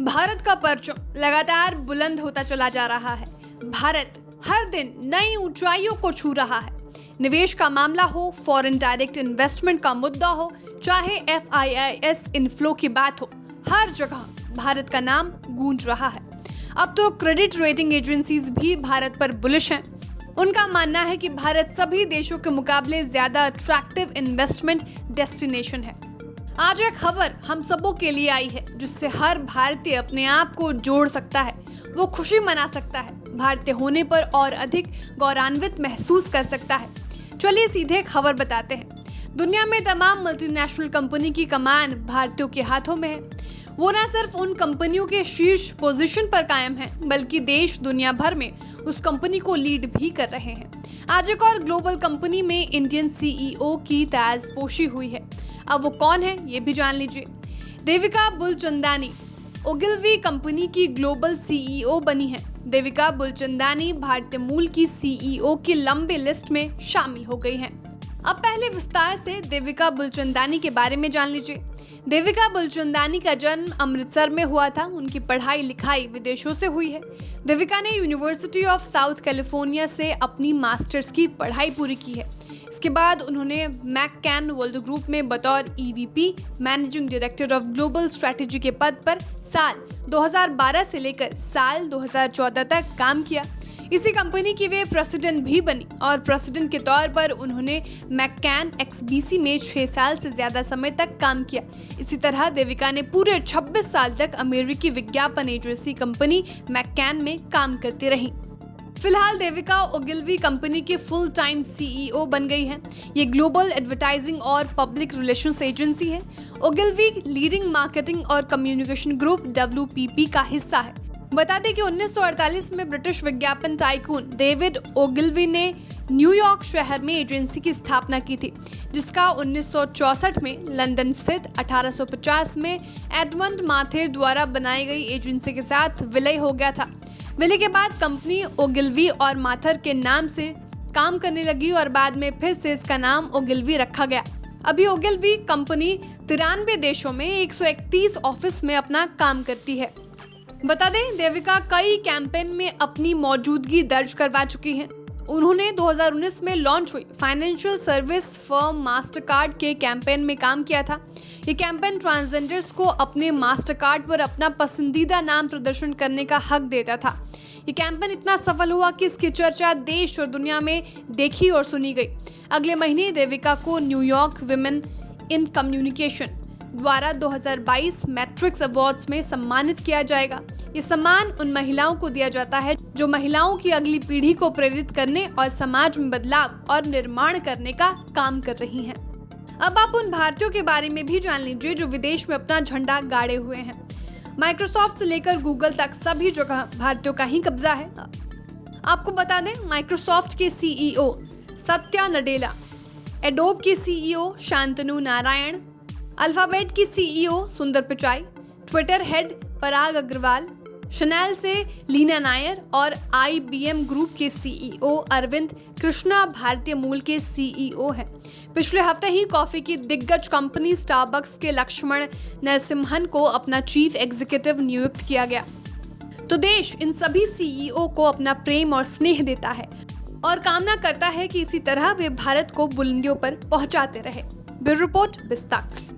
भारत का परचम लगातार बुलंद होता चला जा रहा है। भारत हर दिन नई ऊंचाइयों को छू रहा है। निवेश का मामला हो, फॉरेन डायरेक्ट इन्वेस्टमेंट का मुद्दा हो, चाहे FIIS इनफ्लो की बात हो, हर जगह भारत का नाम गूंज रहा है। अब तो क्रेडिट रेटिंग एजेंसीज भी भारत पर बुलिश हैं। उनका मानना है कि भारत सभी देशों के मुकाबले ज्यादा अट्रैक्टिव इन्वेस्टमेंट डेस्टिनेशन है। आज एक खबर हम सबों के लिए आई है जिससे हर भारतीय अपने आप को जोड़ सकता है, वो खुशी मना सकता है, भारतीय होने पर और अधिक गौरवान्वित महसूस कर सकता है। चलिए सीधे खबर बताते हैं। दुनिया में तमाम मल्टीनेशनल कंपनी की कमान भारतीयों के हाथों में है। वो न सिर्फ उन कंपनियों के शीर्ष पोजीशन पर कायम है, बल्कि देश दुनिया भर में उस कंपनी को लीड भी कर रहे हैं। आज एक और ग्लोबल कंपनी में इंडियन CEO की ताजपोशी हुई है। अब वो कौन है ये भी जान लीजिए। देविका बुलचंदानी ओगिलवी कंपनी की ग्लोबल CEO बनी है। देविका बुलचंदानी भारतीय मूल की CEO की लंबी लिस्ट में शामिल हो गई हैं। अब पहले विस्तार से देविका बुलचंदानी के बारे में जान लीजिए। देविका बुलचंदानी का जन्म अमृतसर में हुआ था। उनकी पढ़ाई लिखाई विदेशों से हुई है। देविका ने यूनिवर्सिटी ऑफ साउथ कैलिफोर्निया से अपनी मास्टर्स की पढ़ाई पूरी की है। इसके बाद उन्होंने मैककैन वर्ल्ड ग्रुप में बतौर EVP managing director of global strategy के पद पर साल 2012 से लेकर साल 2014 तक काम किया। इसी कंपनी की वे प्रेसिडेंट भी बनी और प्रेसिडेंट के तौर पर उन्होंने मैककैन XBC में 6 साल से ज्यादा समय तक काम किया। इसी तरह देविका ने पूरे 26 साल तक अमेरिकी विज्ञापन एजेंसी कंपनी मैककैन में काम करती रही। फिलहाल देविका ओगिलवी कंपनी की फुल टाइम CEO बन गई हैं। ये ग्लोबल एडवर्टाइजिंग और पब्लिक रिलेशंस एजेंसी है। ओगिलवी लीडिंग मार्केटिंग और कम्युनिकेशन ग्रुप WPP का हिस्सा है। बता दें कि 1948 में ब्रिटिश विज्ञापन टाइकून डेविड ओगिलवी ने न्यूयॉर्क शहर में एजेंसी की स्थापना की थी, जिसका 1964 में लंदन स्थित 1850 में एडमंड माथेर द्वारा बनाई गई एजेंसी के साथ विलय हो गया था। विलय के बाद कंपनी ओगिलवी और माथर के नाम से काम करने लगी और बाद में फिर से इसका नाम ओगिलवी रखा गया। अभी ओगिलवी कंपनी 93 देशों में 131 ऑफिस में अपना काम करती है। बता दें, देविका कई कैंपेन में अपनी मौजूदगी दर्ज करवा चुकी हैं। उन्होंने 2019 में लॉन्च हुई फाइनेंशियल सर्विस फर्म मास्टरकार्ड के कैंपेन में काम किया था। ये कैंपेन ट्रांसजेंडर्स को अपने मास्टरकार्ड पर अपना पसंदीदा नाम प्रदर्शन करने का हक देता था। ये कैंपेन इतना सफल हुआ कि इसकी चर्चा देश और दुनिया में देखी और सुनी गई। अगले महीने देविका को न्यूयॉर्क विमेन इन कम्युनिकेशन द्वारा 2022 मैट्रिक्स अवार्ड्स में सम्मानित किया जाएगा। ये सम्मान उन महिलाओं को दिया जाता है जो महिलाओं की अगली पीढ़ी को प्रेरित करने और समाज में बदलाव और निर्माण करने का काम कर रही हैं। अब आप उन भारतीयों के बारे में भी जान लीजिए जो विदेश में अपना झंडा गाड़े हुए हैं। माइक्रोसॉफ्ट से लेकर गूगल तक सभी जगह भारतीयों का ही कब्जा है। आपको बता दें, माइक्रोसॉफ्ट के CEO सत्या नडेला, एडोब के CEO शांतनु नारायण, अल्फाबेट की CEO सुंदर पिचाई, ट्विटर हेड पराग अग्रवाल, शनेल से लीना नायर और IBM ग्रुप के CEO अरविंद कृष्णा भारतीय मूल के CEO हैं। पिछले हफ्ते ही कॉफी की दिग्गज कंपनी स्टारबक्स के लक्ष्मण नरसिम्हन को अपना चीफ एग्जीक्यूटिव नियुक्त किया गया। तो देश इन सभी CEO को अपना प्रेम और स्नेह देता है और कामना करता है कि इसी तरह वे भारत को बुलंदियों पर पहुंचाते रहे। Bureau report, बिस्तक।